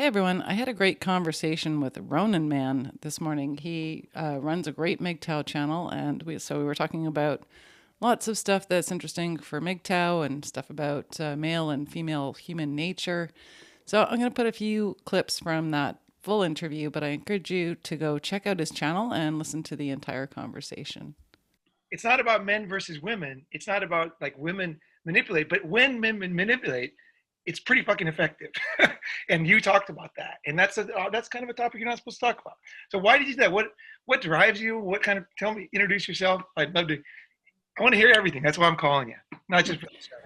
Hey everyone, I had a great conversation with Ronin Man this morning. He runs a great MGTOW channel, and we were talking about lots of stuff that's interesting for MGTOW and stuff about male and female human nature. So I'm going to put a few clips from that full interview, but I encourage you to go check out his channel and listen to the entire conversation. It's not about men versus women. It's not about like women manipulate, but when men manipulate, it's pretty fucking effective. And you talked about that, and that's kind of a topic you're not supposed to talk about. So why did you do that? What drives you? What kind of tell me? Introduce yourself. I'd love to. I want to hear everything. That's why I'm calling you, not just for the show.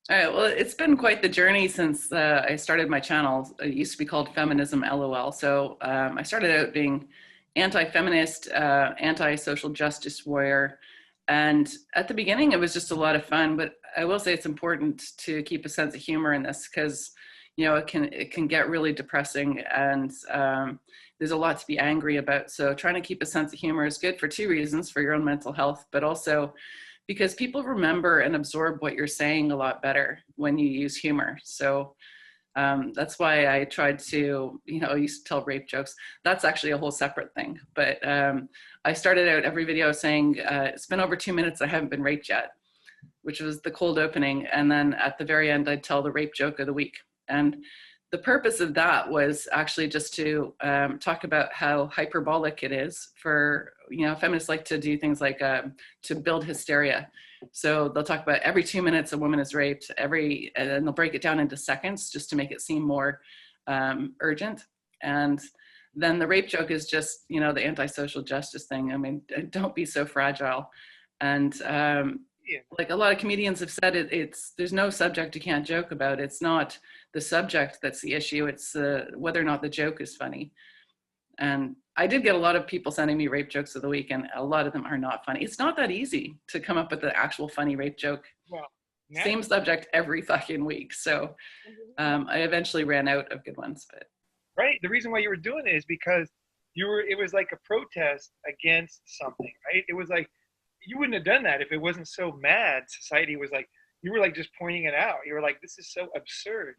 All right. Well, it's been quite the journey since I started my channel. It used to be called Feminism LOL. So I started out being anti-feminist, anti-social justice warrior. And at the beginning, it was just a lot of fun. But I will say it's important to keep a sense of humor in this because, it can get really depressing and there's a lot to be angry about. So trying to keep a sense of humor is good for two reasons: for your own mental health, but also because people remember and absorb what you're saying a lot better when you use humor. So that's why I tried to, I used to tell rape jokes. That's actually a whole separate thing. But I started out every video saying, it's been over 2 minutes, I haven't been raped yet, which was the cold opening. And then at the very end, I'd tell the rape joke of the week. And the purpose of that was actually just to talk about how hyperbolic it is for, feminists like to do things like to build hysteria. So they'll talk about every 2 minutes a woman is raped, and then they'll break it down into seconds just to make it seem more urgent. And then the rape joke is just, the anti-social justice thing. I mean, don't be so fragile. And like a lot of comedians have said, there's no subject you can't joke about. It's not the subject that's the issue. It's whether or not the joke is funny. And I did get a lot of people sending me rape jokes of the week, and a lot of them are not funny. It's not that easy to come up with the actual funny rape joke. Well, Same subject every fucking week. So I eventually ran out of good ones. But right. The reason why you were doing it is because it was like a protest against something, right? It was like, you wouldn't have done that if it wasn't so mad. Society was like, you were like just pointing it out. You were like, this is so absurd.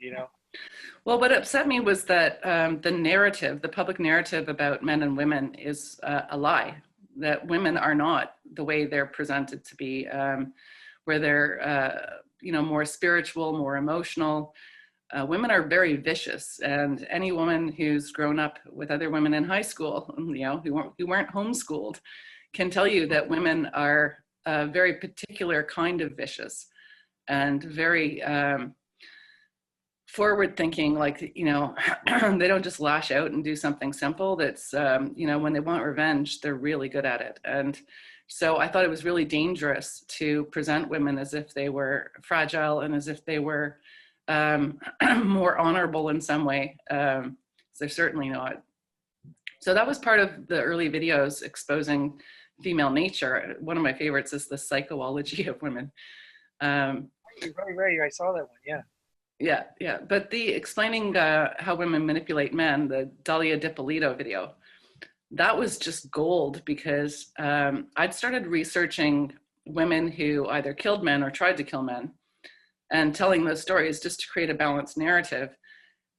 Well, what upset me was that the public narrative about men and women is a lie, that women are not the way they're presented to be, where they're, more spiritual, more emotional. Women are very vicious, and any woman who's grown up with other women in high school, who weren't homeschooled, can tell you that women are a very particular kind of vicious and very forward thinking, like, they don't just lash out and do something simple. That's, when they want revenge, they're really good at it. And so I thought it was really dangerous to present women as if they were fragile and as if they were more honorable in some way. They're certainly not. So that was part of the early videos exposing female nature. One of my favorites is the psychology of women. Right. I saw that one. Yeah. Yeah. But the explaining how women manipulate men, the Dahlia Dipolito video, that was just gold because I'd started researching women who either killed men or tried to kill men and telling those stories just to create a balanced narrative.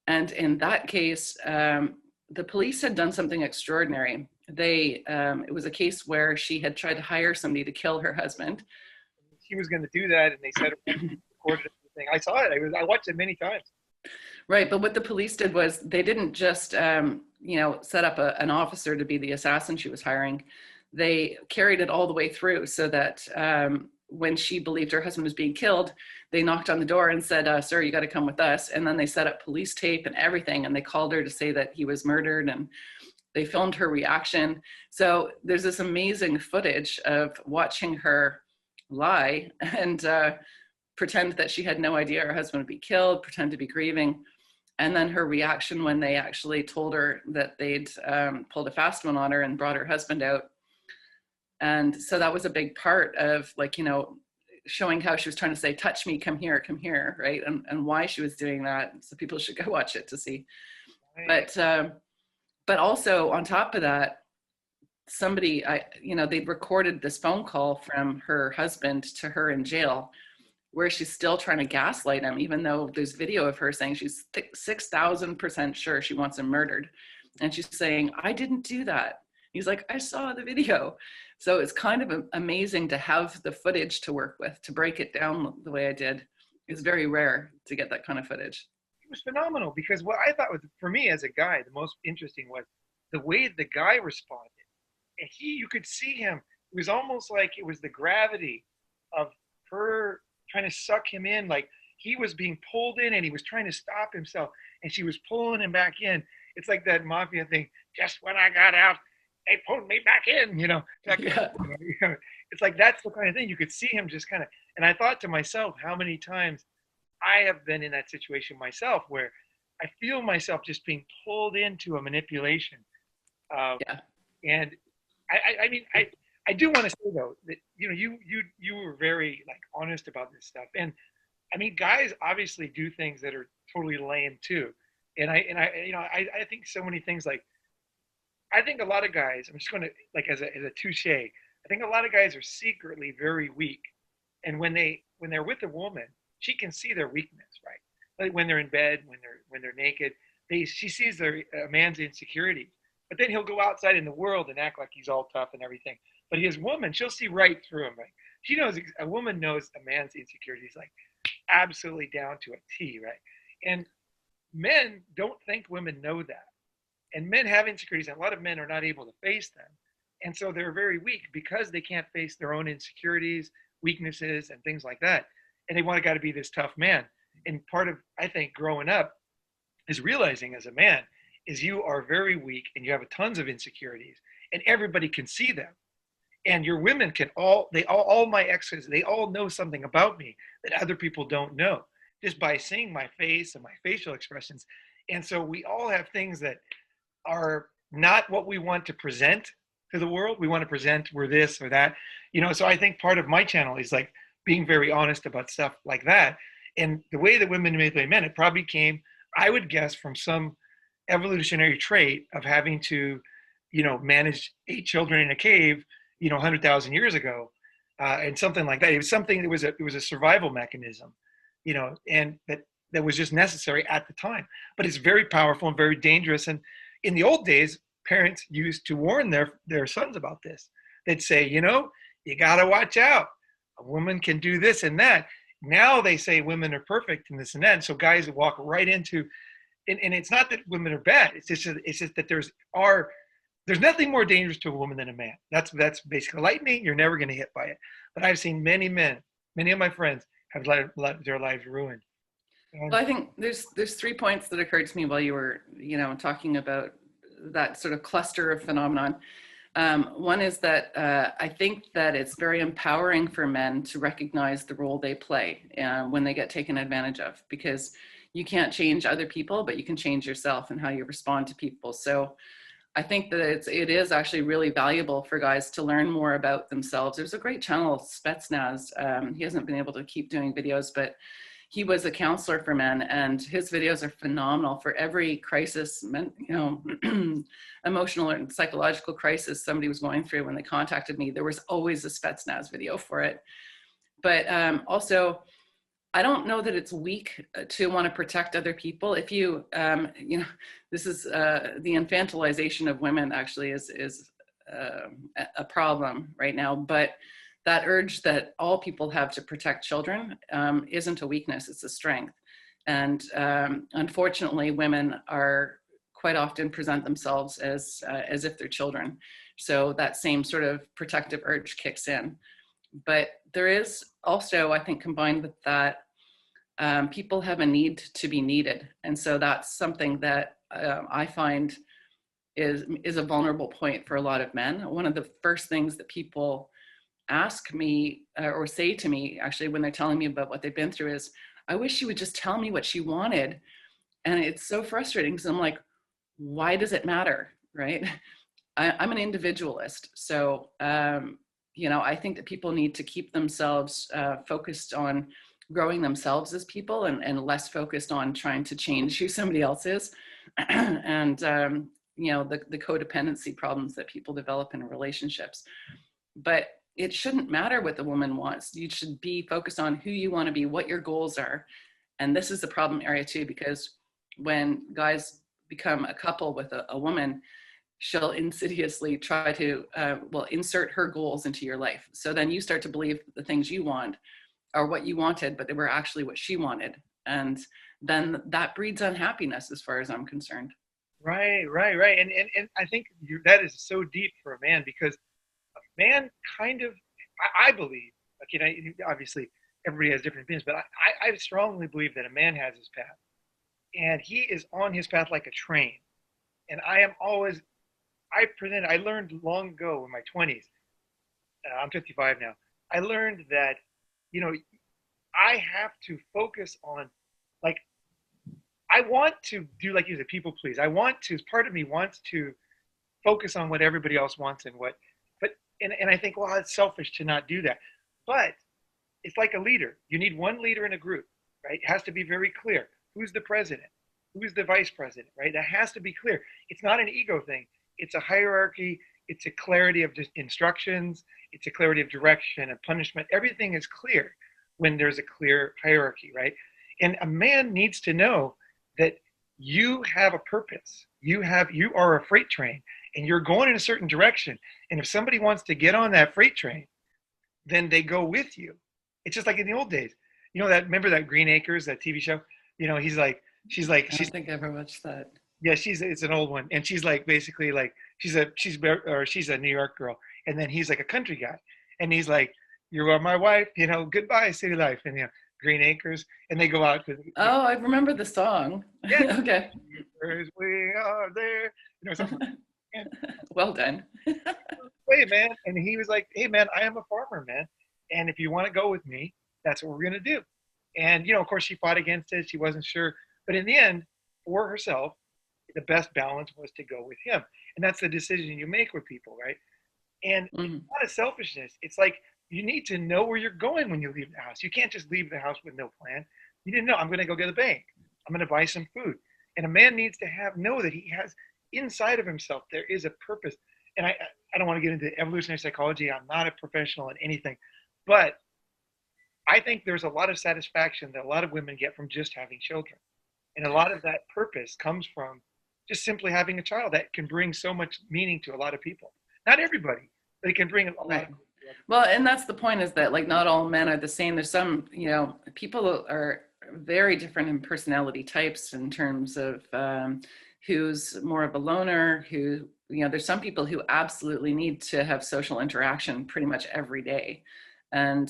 And in that case, the police had done something extraordinary. It was a case where she had tried to hire somebody to kill her husband. She was going to do that, and they said recorded everything. I saw it. I watched it many times. Right, but what the police did was they didn't just, set up an officer to be the assassin she was hiring. They carried it all the way through so that when she believed her husband was being killed, they knocked on the door and said, sir, you got to come with us. And then they set up police tape and everything. And they called her to say that he was murdered, and they filmed her reaction. So there's this amazing footage of watching her lie and pretend that she had no idea her husband would be killed, pretend to be grieving. And then her reaction when they actually told her that they'd pulled a fast one on her and brought her husband out. And so that was a big part of, showing how she was trying to say, touch me, come here, right? And why she was doing that. So people should go watch it to see. But also on top of that, they'd recorded this phone call from her husband to her in jail where she's still trying to gaslight him, even though there's video of her saying she's 6,000% sure she wants him murdered. And she's saying, I didn't do that. He's like, I saw the video. So it's kind of amazing to have the footage to work with, to break it down the way I did. It's very rare to get that kind of footage. It was phenomenal, because what I thought was, for me as a guy, the most interesting was the way the guy responded. And you could see him, it was almost like it was the gravity of her trying to suck him in. Like he was being pulled in and he was trying to stop himself, and she was pulling him back in. It's like that mafia thing, just when I got out, they pulled me back in, It's like, that's the kind of thing. You could see him just kind of, and I thought to myself, how many times I have been in that situation myself, where I feel myself just being pulled into a manipulation. And I do want to say though that you were very like honest about this stuff, and I mean, guys obviously do things that are totally lame too, and I think so many things, like I think a lot of guys, I'm just going to, like, as a touche, I think a lot of guys are secretly very weak, and when they're with a woman, she can see their weakness, right? Like when they're in bed, when they're naked, she sees a man's insecurities. But then he'll go outside in the world and act like he's all tough and everything. But his woman, she'll see right through him, right? She knows, a woman knows a man's insecurities, like absolutely down to a T, right? And men don't think women know that. And men have insecurities, and a lot of men are not able to face them. And so they're very weak because they can't face their own insecurities, weaknesses, and things like that. And they want to got to be this tough man. And part of, I think, growing up is realizing as a man is you are very weak and you have tons of insecurities, and everybody can see them. And your women can all my exes, they all know something about me that other people don't know, just by seeing my face and my facial expressions. And so we all have things that are not what we want to present to the world. We want to present we're this or that, so I think part of my channel is like being very honest about stuff like that. And the way that women manipulate men, it probably came, I would guess, from some evolutionary trait of having to, manage 8 children in a cave, 100,000 years ago, and something like that. It was something that was a survival mechanism, and that was just necessary at the time. But it's very powerful and very dangerous. And in the old days, parents used to warn their sons about this. They'd say, you got to watch out. A woman can do this and that. Now they say women are perfect and this and that. And so guys walk right into, and it's not that women are bad. It's just that there's nothing more dangerous to a woman than a man. That's basically lightning. You're never going to hit by it. But I've seen many men, many of my friends have let their lives ruined. Well, I think there's 3 points that occurred to me while you were, talking about that sort of cluster of phenomenon. One is that I think that it's very empowering for men to recognize the role they play when they get taken advantage of, because you can't change other people, but you can change yourself and how you respond to people. So I think that it is actually really valuable for guys to learn more about themselves. There's a great channel, Spetsnaz. He hasn't been able to keep doing videos, but he was a counselor for men, and his videos are phenomenal for every crisis, emotional and psychological crisis somebody was going through. When they contacted me, there was always a Spetsnaz video for it. But also, I don't know that it's weak to want to protect other people. If you, this is the infantilization of women actually is a problem right now. But that urge that all people have to protect children isn't a weakness, it's a strength. And unfortunately, women are quite often present themselves as if they're children. So that same sort of protective urge kicks in. But there is also, I think, combined with that, people have a need to be needed. And so that's something that I find is a vulnerable point for a lot of men. One of the first things that people ask me or say to me, actually, when they're telling me about what they've been through is, I wish she would just tell me what she wanted. And it's so frustrating because I'm like, why does it matter, right? I'm an individualist. So, I think that people need to keep themselves focused on growing themselves as people and less focused on trying to change who somebody else is. And, the codependency problems that people develop in relationships. But it shouldn't matter what the woman wants. You should be focused on who you want to be, what your goals are. And this is the problem area too, because when guys become a couple with a woman, she'll insidiously try to, insert her goals into your life. So then you start to believe the things you want are what you wanted, but they were actually what she wanted. And then that breeds unhappiness as far as I'm concerned. Right. And I think that is so deep for a man, because a man kind of, I believe, like, you know, obviously everybody has different opinions, but I strongly believe that a man has his path, and he is on his path like a train. And I learned long ago in my 20s, I'm 55 now, I learned that, you know, I have to focus on, like, I want to do, like you said, people please. Part of me wants to focus on what everybody else wants and I think, well, it's selfish to not do that. But it's like a leader. You need one leader in a group, right? It has to be very clear. Who's the president? Who's the vice president, right? That has to be clear. It's not an ego thing. It's a hierarchy. It's a clarity of instructions. It's a clarity of direction and punishment. Everything is clear when there's a clear hierarchy, right? And a man needs to know that you have a purpose. You are a freight train, and you're going in a certain direction. And if somebody wants to get on that freight train, then they go with you. It's just like in the old days. You know, remember that Green Acres, that TV show? You know, she's I don't think I ever watched that. Yeah, it's an old one. And she's like, basically like, she's a New York girl. And then he's like a country guy. And he's like, you are my wife, you know, goodbye, city life. And, you know, Green Acres. And they go out to, oh, I remember the song. Yeah. Okay. We are there. You know, something. Well done. Hey, man. And he was like, hey, man, I am a farmer, man. And if you want to go with me, that's what we're going to do. And, you know, of course, she fought against it. She wasn't sure. But in the end, for herself, the best balance was to go with him. And that's the decision you make with people, right? And It's not a selfishness. It's like, you need to know where you're going when you leave the house. You can't just leave the house with no plan. You didn't know, I'm going to go get a bank. I'm going to buy some food. And a man needs to know that he has inside of himself, there is a purpose. And I don't want to get into evolutionary psychology. I'm not a professional in anything. But I think there's a lot of satisfaction that a lot of women get from just having children. And a lot of that purpose comes from just simply having a child that can bring so much meaning to a lot of people. Not everybody, but it can bring a lot. Right. Well, and that's the point, is that like not all men are the same. There's some, you know, people are very different in personality types in terms of who's more of a loner, who, you know, there's some people who absolutely need to have social interaction pretty much every day. And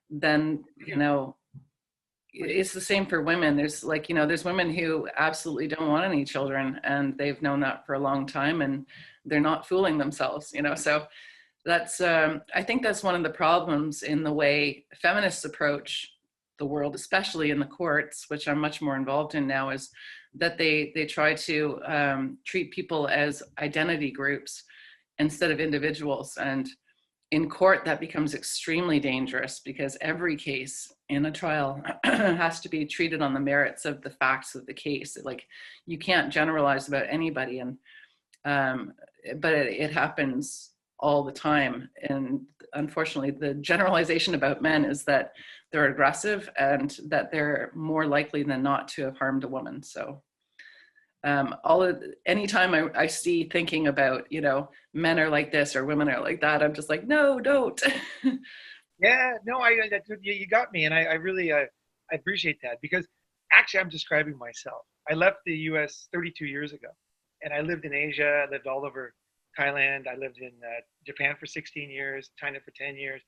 then, you know, it's the same for women. There's like, you know, there's women who absolutely don't want any children, and they've known that for a long time, and they're not fooling themselves, you know. So that's, I think that's one of the problems in the way feminists approach the world, especially in the courts, which I'm much more involved in now, is that they try to treat people as identity groups instead of individuals. And in court, that becomes extremely dangerous, because every case in a trial has to be treated on the merits of the facts of the case. Like, you can't generalize about anybody, and but it happens all the time. And unfortunately, the generalization about men is that they're aggressive and that they're more likely than not to have harmed a woman. So anytime I see thinking about, you know, men are like this or women are like that, I'm just like, no, don't. Yeah, no, you got me. And I really, I appreciate that, because actually I'm describing myself. I left the US 32 years ago, and I lived in Asia. I lived all over Thailand. I lived in Japan for 16 years, China for 10 years.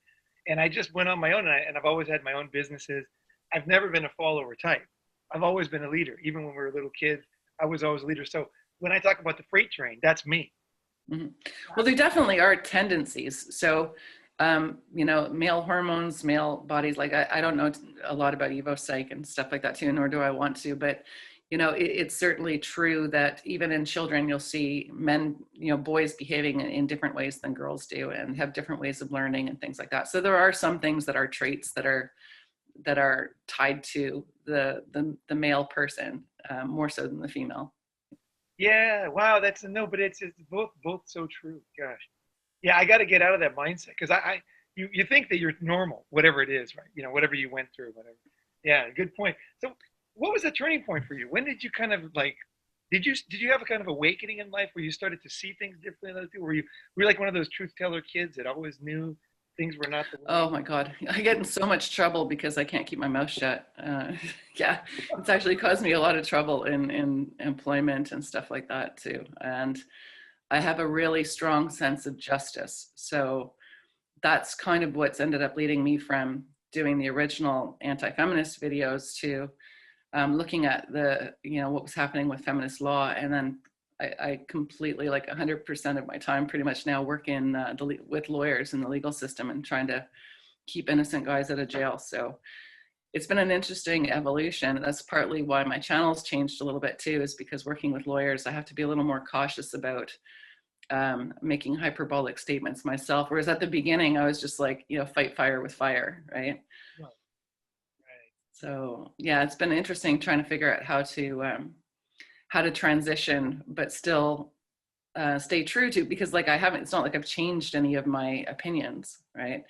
And I just went on my own, and I've always had my own businesses. I've never been a follower type. I've always been a leader. Even when we were little kids, I was always a leader. So when I talk about the freight train, that's me. Mm-hmm. Well, there definitely are tendencies. So, you know, male hormones, male bodies, like I don't know a lot about Evo Psych and stuff like that too, nor do I want to, but you know, it's certainly true that even in children, you'll see men, you know, boys behaving in different ways than girls do, and have different ways of learning and things like that. So there are some things that are traits that are tied to the male person more so than the female. Yeah, wow, but it's both so true. Gosh, Yeah, I got to get out of that mindset because you think that you're normal, whatever it is, right? Whatever you went through, whatever. Yeah, good point. So, what was the turning point for you? When did you kind of like, did you have a kind of awakening in life where you started to see things differently than other people? Were you like one of those truth teller kids that always knew things were not the way? Oh my God, I get in so much trouble because I can't keep my mouth shut. Yeah, it's actually caused me a lot of trouble in employment and stuff like that too. And I have a really strong sense of justice. So that's kind of what's ended up leading me from doing the original anti-feminist videos to looking at what was happening with feminist law. And then I completely, like 100% of my time pretty much now work in with lawyers in the legal system and trying to keep innocent guys out of jail. So it's been an interesting evolution. That's partly why my channel's changed a little bit too, is because working with lawyers, I have to be a little more cautious about making hyperbolic statements myself. Whereas at the beginning, I was just like, fight fire with fire, right? Right. Right. So yeah, it's been interesting trying to figure out how to transition, but still stay true to, because like it's not like I've changed any of my opinions, right?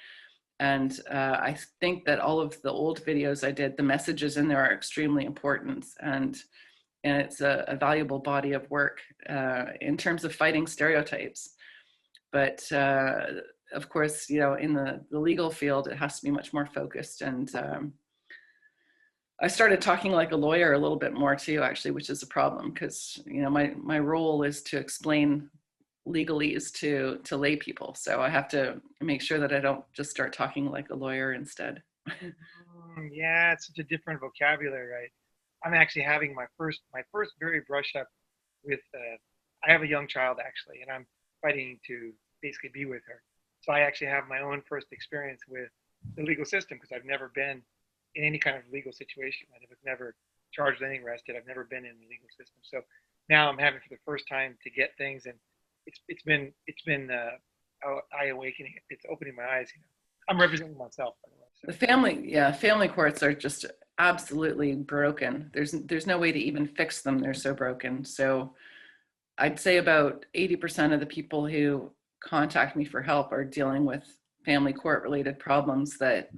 And I think that all of the old videos I did, the messages in there are extremely important, and it's a valuable body of work in terms of fighting stereotypes. But of course, in the legal field, it has to be much more focused. And I started talking like a lawyer a little bit more too, actually, which is a problem because, my role is to explain legalese to lay people. So I have to make sure that I don't just start talking like a lawyer instead. Yeah, it's such a different vocabulary, right? I'm actually having my first very brush up with. I have a young child actually, and I'm fighting to basically be with her. So I actually have my own first experience with the legal system because I've never been in any kind of legal situation. I was never charged with anything, arrested. I've never been in the legal system. So now I'm having for the first time to get things, and it's been eye awakening. It's opening my eyes. I'm representing myself, by the way. So. Family courts are just absolutely broken. There's no way to even fix them. They're so broken. So I'd say about 80% of the people who contact me for help are dealing with family court related problems. That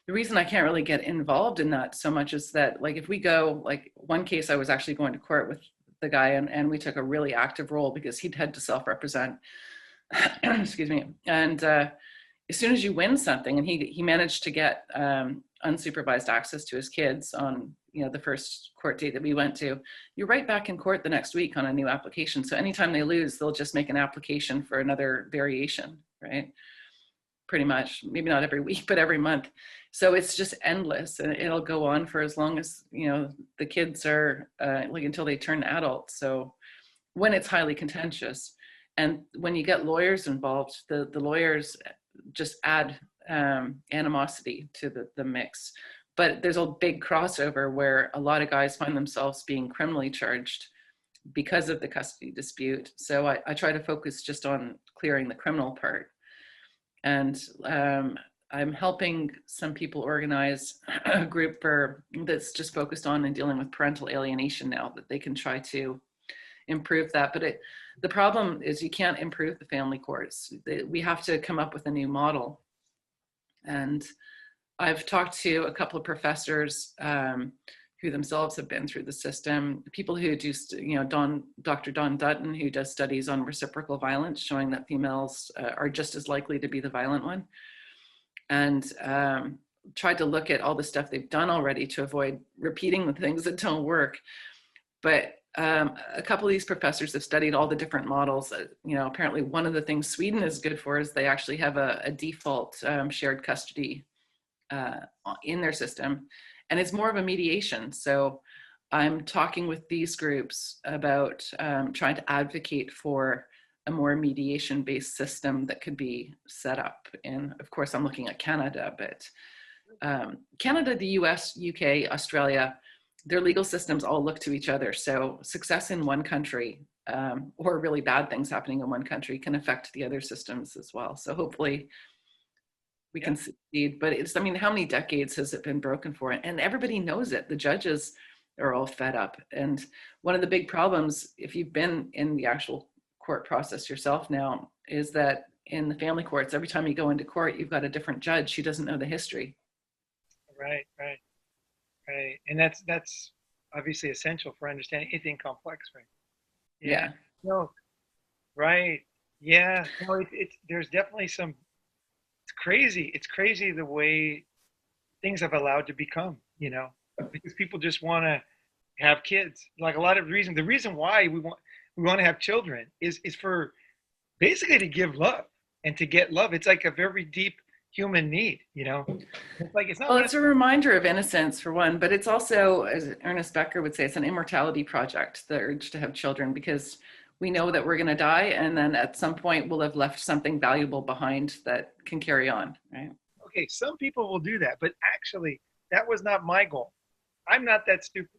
the reason I can't really get involved in that so much is that, like, if we go, like one case, I was actually going to court with the guy, and we took a really active role because he'd had to self-represent. Excuse me. And as soon as you win something, and he managed to get unsupervised access to his kids on the first court date that we went to, you're right back in court the next week on a new application. So anytime they lose, they'll just make an application for another variation, right? Pretty much, maybe not every week, but every month. So it's just endless, and it'll go on for as long as the kids are like until they turn adults. So when it's highly contentious, and when you get lawyers involved, the lawyers just add animosity to the mix. But there's a big crossover where a lot of guys find themselves being criminally charged because of the custody dispute. So I try to focus just on clearing the criminal part. And I'm helping some people organize a group that's just focused on and dealing with parental alienation now, that they can try to improve that. But the problem is you can't improve the family courts. We have to come up with a new model. And I've talked to a couple of professors who themselves have been through the system, people who do, Dr. Don Dutton, who does studies on reciprocal violence, showing that females are just as likely to be the violent one, and tried to look at all the stuff they've done already to avoid repeating the things that don't work. But a couple of these professors have studied all the different models. Apparently one of the things Sweden is good for is they actually have a default shared custody in their system, and it's more of a mediation. So I'm talking with these groups about trying to advocate for a more mediation-based system that could be set up. And of course, I'm looking at Canada, but Canada, the US, UK, Australia, their legal systems all look to each other. So success in one country or really bad things happening in one country can affect the other systems as well. So hopefully we can succeed. But how many decades has it been broken for? And everybody knows it. The judges are all fed up. And one of the big problems, if you've been in the actual court process yourself now, is that in the family courts, every time you go into court, you've got a different judge who doesn't know the history. Right, right, right. And that's obviously essential for understanding anything complex, right? Yeah. Yeah. No, right. Yeah. No, it's there's definitely some. It's crazy. It's crazy the way things have allowed to become. Because people just want to have kids. Like a lot of reasons. The reason why we want to have children is for basically to give love and to get love. It's like a very deep human need. It's like it's not Well, one of it's a reminder of innocence for one, but it's also, as Ernest Becker would say, it's an immortality project, the urge to have children, because we know that we're going to die, and then at some point we'll have left something valuable behind that can carry on, right? okay, some people will do that, but actually that was not my goal. I'm not that stupid.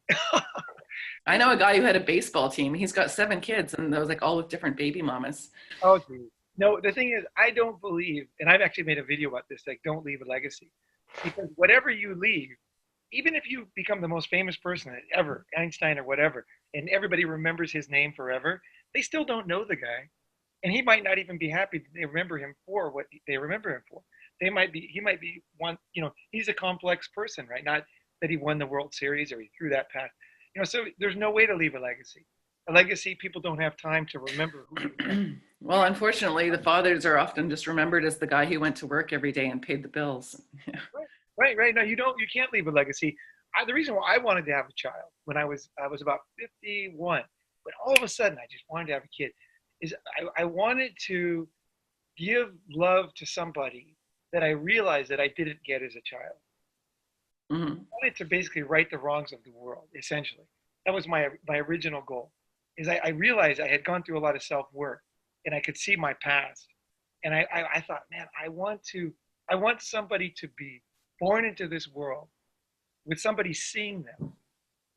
I know a guy who had a baseball team. He's got 7 kids, and those like all with different baby mamas. Oh, geez. No, the thing is, I don't believe, and I've actually made a video about this, like, don't leave a legacy. Because whatever you leave, even if you become the most famous person ever, Einstein or whatever, and everybody remembers his name forever, they still don't know the guy. And he might not even be happy that they remember him for what they remember him for. He might be one, he's a complex person, right? Not that he won the World Series or he threw that pass. So there's no way to leave a legacy. A legacy, people don't have time to remember who you are. Well, unfortunately, the fathers are often just remembered as the guy who went to work every day and paid the bills. Right, right, right. No, you can't leave a legacy. The reason why I wanted to have a child when I was about 51, but all of a sudden I just wanted to have a kid, is I wanted to give love to somebody that I realized that I didn't get as a child. I Mhm. wanted to basically right the wrongs of the world, essentially. That was my original goal. Is I realized I had gone through a lot of self work, and I could see my past, and I thought, man, I want somebody to be born into this world with somebody seeing them,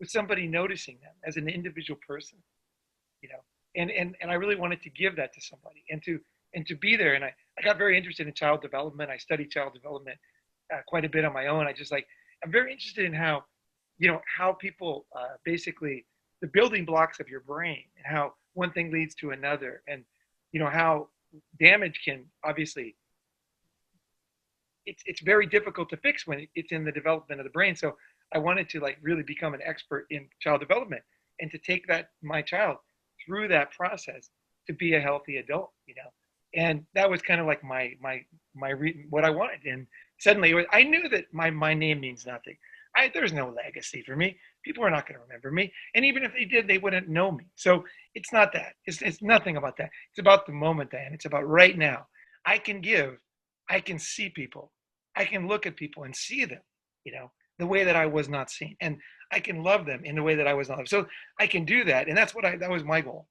with somebody noticing them as an individual person, you know. And I really wanted to give that to somebody, and to be there. And I got very interested in child development. I studied child development quite a bit on my own. I'm very interested in how people basically the building blocks of your brain and how one thing leads to another, and how damage can obviously it's very difficult to fix when it's in the development of the brain. So I wanted to like really become an expert in child development and to take that my child through that process to be a healthy adult. And that was kind of like what I wanted. And suddenly I knew that my name means nothing. There's no legacy for me. People are not going to remember me, and even if they did, they wouldn't know me. So it's not that. It's nothing about that. It's about the moment, Diane. It's about right now. I can give. I can see people. I can look at people and see them. The way that I was not seen, and I can love them in the way that I was not loved. So I can do that, and that was my goal.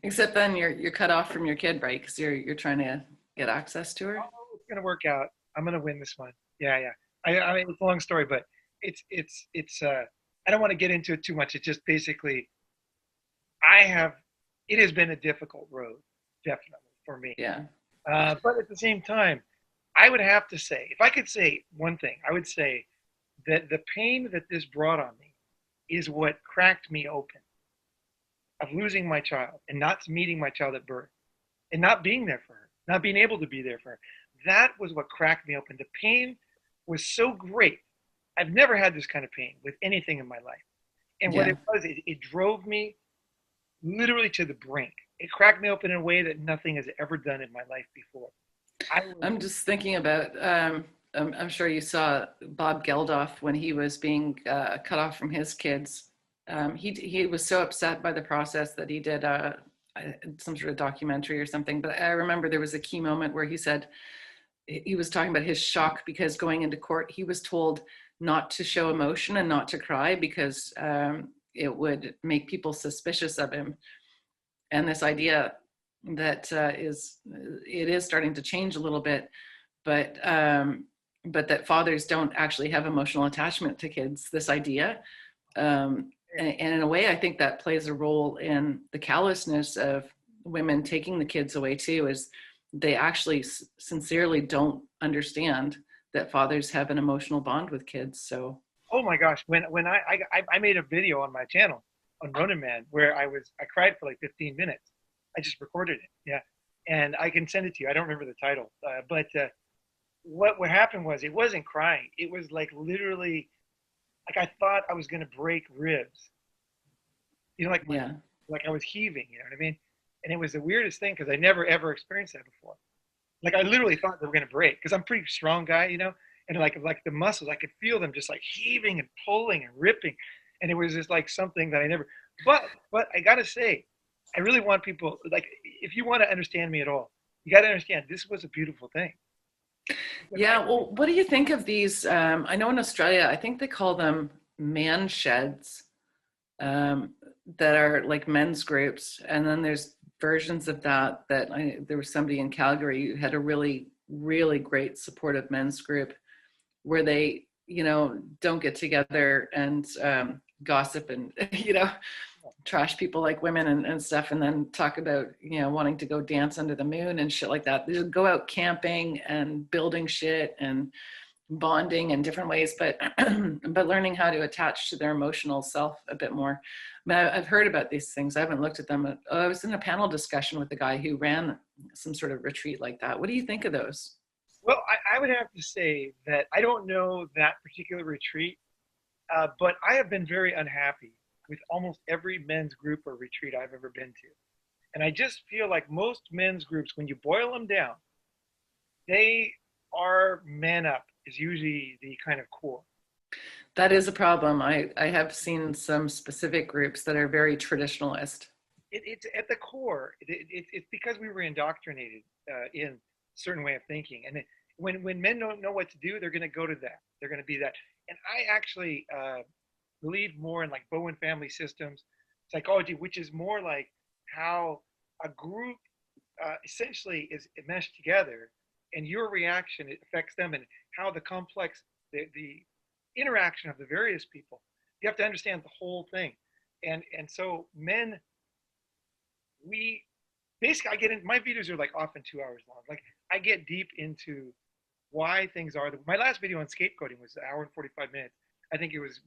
Except then you're cut off from your kid, right? Because you're trying to get access to her. Oh, it's gonna work out. I'm gonna win this one. Yeah, yeah. I mean, it's a long story, but it's. I don't want to get into it too much. It's just basically, I have. It has been a difficult road, definitely for me. Yeah. But at the same time, I would have to say, if I could say one thing, I would say that the pain that this brought on me is what cracked me open of losing my child and not meeting my child at birth and not being there for her, not being able to be there for her. That was what cracked me open. The pain was so great. I've never had this kind of pain with anything in my life. And what Yeah. it was, it drove me literally to the brink. It cracked me open in a way that nothing has ever done in my life before. I'm just thinking about, I'm sure you saw Bob Geldof when he was being cut off from his kids. He was so upset by the process that he did some sort of documentary or something. But I remember there was a key moment where he said, he was talking about his shock because going into court, he was told not to show emotion and not to cry because it would make people suspicious of him. And this idea that it is starting to change a little bit, but that fathers don't actually have emotional attachment to kids. This idea, and in a way, I think that plays a role in the callousness of women taking the kids away too. Is they actually sincerely don't understand that fathers have an emotional bond with kids. So Oh my gosh, when I made a video on my channel on Ronin Man where I cried for like 15 minutes. I just recorded it. Yeah. and I can send it to you. I don't remember the title, but what happened was it wasn't crying. It was like literally like I thought I was gonna break ribs. You know, Yeah. like I was heaving. You know what I mean? And it was the weirdest thing because I never ever experienced that before. Like I literally thought they were gonna break because I'm a pretty strong guy, you know, and like the muscles, I could feel them just like heaving and pulling and ripping, and it was just like something that I never. But I gotta say, I really want people like if you want to understand me at all, you got to understand this was a beautiful thing. Yeah. Well, what do you think of these? I know in Australia, I think they call them man sheds, um, that are like men's groups. And then there's versions of that there was somebody in Calgary who had a really, really great supportive men's group where they, don't get together and gossip and, trash people like women and stuff, and then talk about, wanting to go dance under the moon and shit like that. They just go out camping and building shit and bonding in different ways, but but learning how to attach to their emotional self a bit more. I mean, I've heard about these things. I haven't looked at them. I was in a panel discussion with a guy who ran some sort of retreat like that. What do you think of those? Well, I would have to say that I don't know that particular retreat, but I have been very unhappy with almost every men's group or retreat I've ever been to. And I just feel like most men's groups, when you boil them down, they are man up is usually the kind of core. That is a problem. I have seen some specific groups that are very traditionalist. It's at the core. It's because we were indoctrinated in a certain way of thinking. And when men don't know what to do, they're going to go to that. They're going to be that. And I actually believe more in like Bowen family systems psychology, which is more like how a group essentially is meshed together, and your reaction it affects them, and how the complex the interaction of the various people. You have to understand the whole thing, and so men, we basically I get in my videos are like often 2 hours long. Like I get deep into why things are. My last video on scapegoating was an hour and 45 minutes. I think it was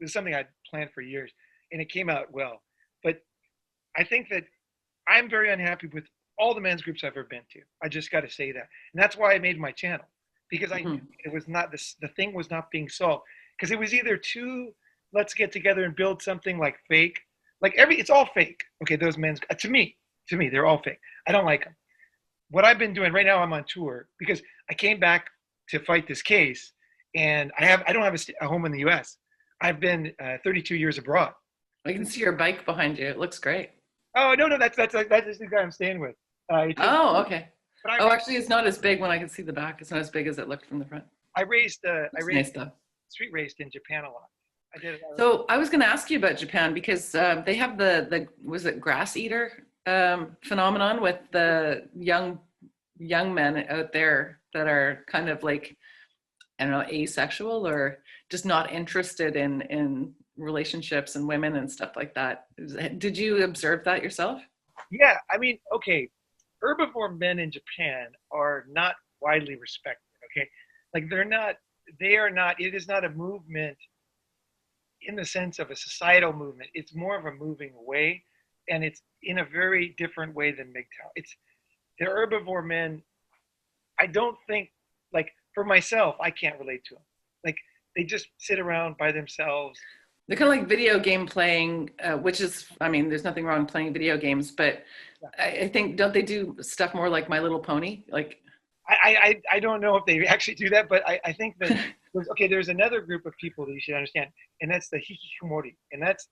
something I'd planned for years, and it came out well. But I think that I'm very unhappy with all the men's groups I've ever been to. I just got to say that, and that's why I made my channel, because I knew it was not this. The thing was not being solved because it was either too let's get together and build something like fake, like it's all fake. Okay, those men's to me they're all fake. I don't like them. What I've been doing right now, I'm on tour because I came back to fight this case, and I don't have a home in the U.S. I've been 32 years abroad. I can see your bike behind you. It looks great. Oh no, that's the guy I'm staying with. Oh, okay. But I Oh, actually, it's not as big when I can see the back. It's not as big as it looked from the front. I raced It's nice stuff. street raced in Japan a lot. I did it. So I was going to ask you about Japan because they have the was it grass eater phenomenon with the young men out there that are kind of like, I don't know, asexual or just not interested in relationships and women and stuff like that. Did you observe that yourself? Yeah, I mean, okay, herbivore men in Japan are not widely respected. Okay, like they are not. It is not a movement in the sense of a societal movement. It's more of a moving away, and it's in a very different way than MGTOW. It's the herbivore men. I don't think like for myself, I can't relate to them. Like they just sit around by themselves. They're kind of like video game playing, which is, I mean, there's nothing wrong with playing video games, but Yeah. I think, don't they do stuff more like My Little Pony? Like, I don't know if they actually do that, but I think that there's another group of people that you should understand, and that's the hikikomori, and that's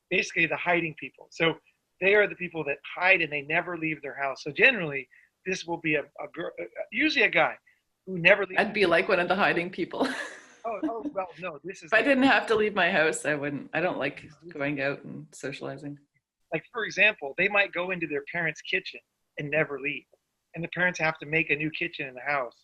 basically the hiding people. So they are the people that hide and they never leave their house. So generally, this will be a girl, usually a guy who never leaves. I'd be like one of the hiding people. Oh well, no, this is If I didn't have to leave my house, I wouldn't. I don't like going out and socializing. like for example, they might go into their parents' kitchen and never leave, and the parents have to make a new kitchen in the house.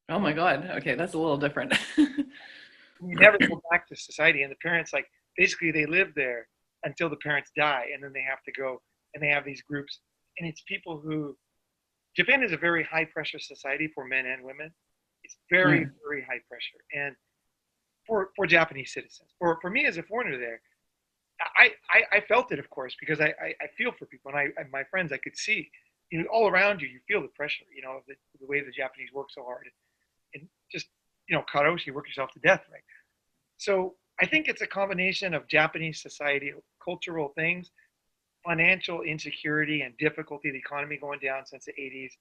Oh my God. Okay, that's a little different. You never go back to society, and the parents like basically they live there until the parents die, and then they have to go and they have these groups, and it's people who Japan is a very high pressure society for men and women. It's very very high pressure, and for Japanese citizens, for me as a foreigner there, I felt it, of course, because I feel for people, and my friends I could see, all around you, you feel the pressure, the way the Japanese work so hard and just, karoshi, work yourself to death, right? So I think it's a combination of Japanese society, cultural things, financial insecurity and difficulty, the economy going down since the 80s,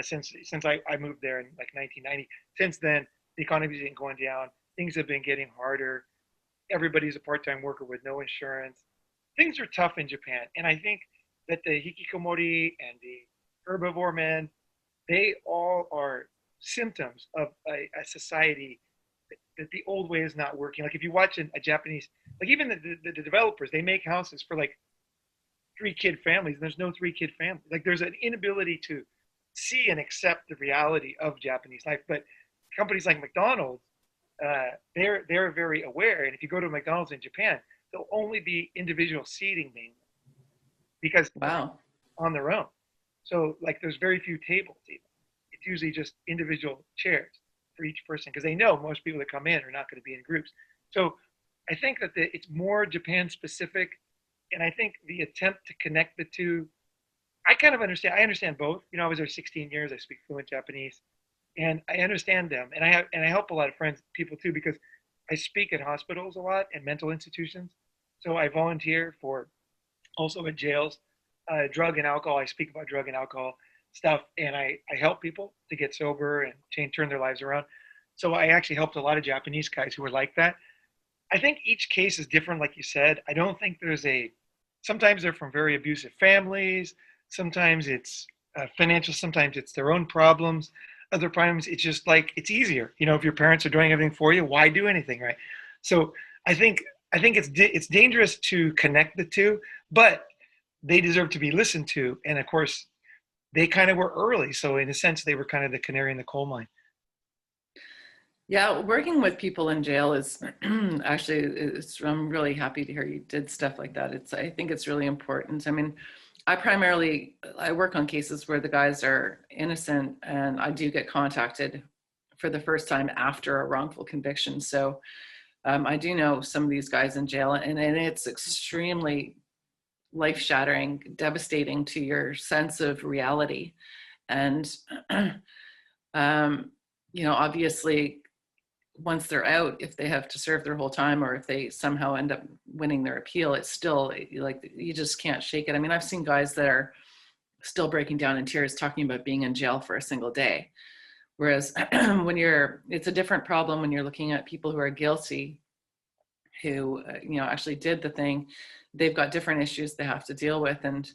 since I moved there in like 1990. Since then, the economy's been going down. Things have been getting harder. Everybody's a part-time worker with no insurance. Things are tough in Japan. And I think that the hikikomori and the herbivore men, they all are symptoms of a society that the old way is not working. Like if you watch a Japanese, like even the developers, they make houses for like 3-kid families, and there's no 3-kid family. Like there's an inability to see and accept the reality of Japanese life. But companies like McDonald's, they're very aware. And if you go to McDonald's in Japan, there'll only be individual seating mainly because Wow. on their own. So like there's very few tables even. It's usually just individual chairs for each person because they know most people that come in are not going to be in groups. So I think that it's more Japan specific. And I think the attempt to connect the two, I kind of understand. I understand both. I was there 16 years. I speak fluent Japanese, and I understand them. And I help a lot of people too, because I speak at hospitals a lot and mental institutions. So I volunteer for also at jails, drug and alcohol. I speak about drug and alcohol stuff, and I help people to get sober and turn their lives around. So I actually helped a lot of Japanese guys who were like that. I think each case is different, like you said. I don't think sometimes they're from very abusive families. Sometimes it's financial. Sometimes it's their own problems. Other times it's just like, it's easier. If your parents are doing everything for you, why do anything, right? So I think it's dangerous to connect the two, but they deserve to be listened to. And of course, they kind of were early. So in a sense, they were kind of the canary in the coal mine. Yeah, working with people in jail is actually, I'm really happy to hear you did stuff like that. I think it's really important. I mean, I work on cases where the guys are innocent, and I do get contacted for the first time after a wrongful conviction. So I do know some of these guys in jail, and it's extremely life-shattering, devastating to your sense of reality. And, obviously, once they're out, if they have to serve their whole time or if they somehow end up winning their appeal, it's still like, you just can't shake it. I mean, I've seen guys that are still breaking down in tears talking about being in jail for a single day. Whereas it's a different problem when you're looking at people who are guilty, who, actually did the thing. They've got different issues they have to deal with. And,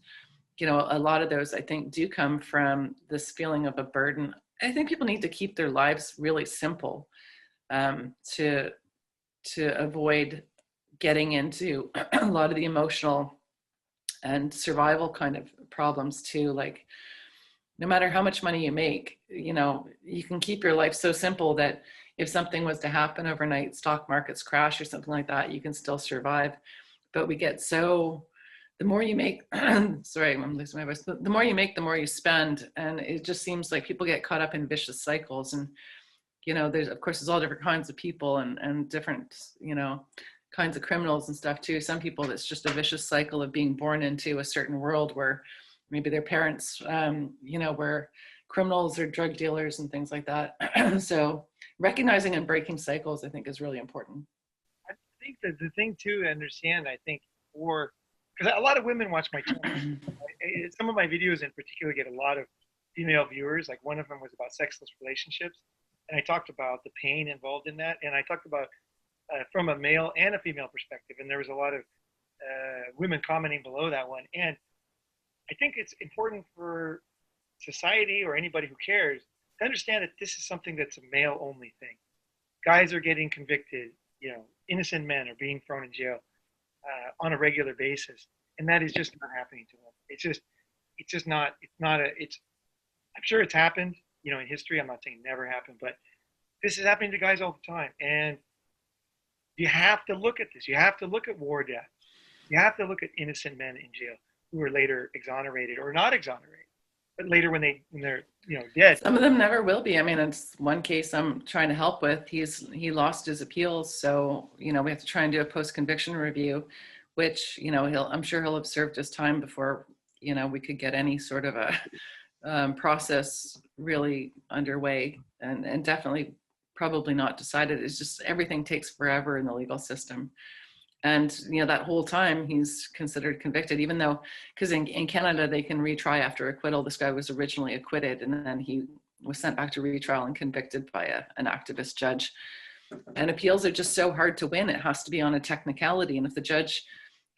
a lot of those, I think, do come from this feeling of a burden. I think people need to keep their lives really simple, to avoid getting into a lot of the emotional and survival kind of problems too. Like, no matter how much money you make, you can keep your life so simple that if something was to happen overnight, stock markets crash or something like that, you can still survive. But we get the more you make, sorry, I'm losing my voice. The more you make, the more you spend. And it just seems like people get caught up in vicious cycles. And there's all different kinds of people and different, kinds of criminals and stuff too. Some people, it's just a vicious cycle of being born into a certain world where maybe their parents, were criminals or drug dealers and things like that. So recognizing and breaking cycles, I think, is really important. I think that the thing too to understand, because a lot of women watch my channel. Some of my videos in particular get a lot of female viewers. Like one of them was about sexless relationships. And I talked about the pain involved in that. And I talked about from a male and a female perspective. And there was a lot of women commenting below that one. And I think it's important for society or anybody who cares to understand that this is something that's a male only thing. Guys are getting convicted, innocent men are being thrown in jail on a regular basis. And that is just not happening to them. I'm sure it's happened, in history. I'm not saying it never happened, but this is happening to guys all the time. And you have to look at this. You have to look at war deaths. You have to look at innocent men in jail who were later exonerated or not exonerated, but later when they're dead. Some of them never will be. I mean, it's one case I'm trying to help with. He lost his appeals, so we have to try and do a post-conviction review, which I'm sure he'll have served his time before you know, we could get any sort of a process really underway, and definitely probably not decided. It's just everything takes forever in the legal system. And, you know, that whole time he's considered convicted, even though, because in Canada, they can retry after acquittal. This guy was originally acquitted, and then he was sent back to retrial and convicted by an activist judge. And appeals are just so hard to win. It has to be on a technicality. And if the judge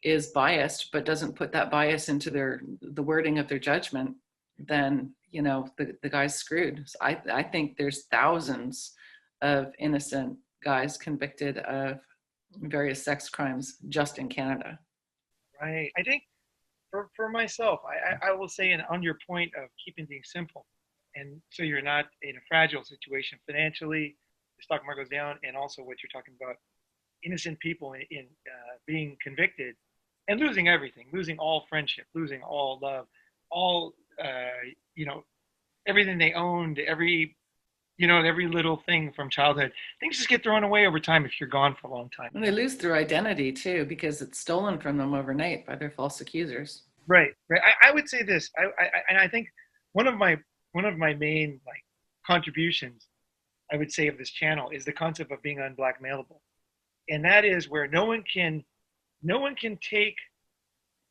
is biased, but doesn't put that bias into the wording of their judgment, then, you know, the guy's screwed. So I think there's thousands of innocent guys convicted of various sex crimes just in Canada. Right. I think for myself, I will say, and on your point of keeping things simple, and so you're not in a fragile situation financially, the stock market goes down, and also what you're talking about, innocent people in being convicted and losing everything, losing all friendship, losing all love, all you know, everything they owned, every little thing from childhood. Things just get thrown away over time if you're gone for a long time. And they lose their identity too, because it's stolen from them overnight by their false accusers. Right. I would say this, and I think one of my main like contributions, I would say, of this channel is the concept of being unblackmailable, and that is where no one can take,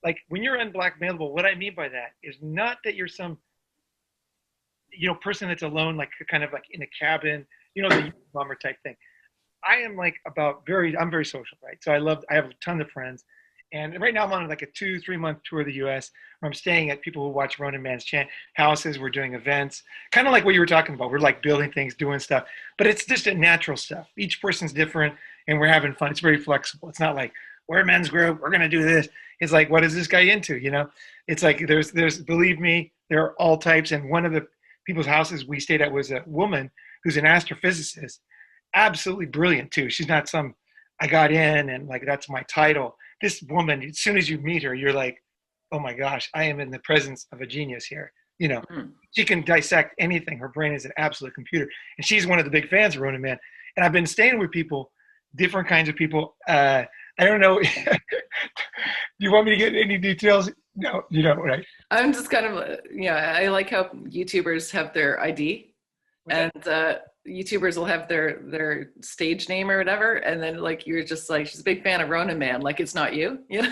like, when you're unblackmailable. What I mean by that is not that you're some, person that's alone, like kind of like in a cabin, the bummer type thing. I am like I'm very social, right? So I have a ton of friends. And right now I'm on like a 2-3 month tour of the US where I'm staying at people who watch Ronin Man's houses. We're doing events, kind of like what you were talking about. We're like building things, doing stuff, but it's just a natural stuff. Each person's different and we're having fun. It's very flexible. It's not like, we're a men's group, we're going to do this. It's like, what is this guy into? It's like, there's, believe me, there are all types. And one of the people's houses we stayed at was a woman who's an astrophysicist. Absolutely brilliant too. She's not some, I got in and like, that's my title. This woman, as soon as you meet her, you're like, oh my gosh, I am in the presence of a genius here. She can dissect anything. Her brain is an absolute computer. And she's one of the big fans of Ronin Man. And I've been staying with people, different kinds of people. I don't know. You want me to get any details? No, you don't, right? I'm just kind of, I like how YouTubers have their ID, and YouTubers will have their stage name or whatever, and then like you're just like, she's a big fan of Ronin Man, like it's not you, Yeah.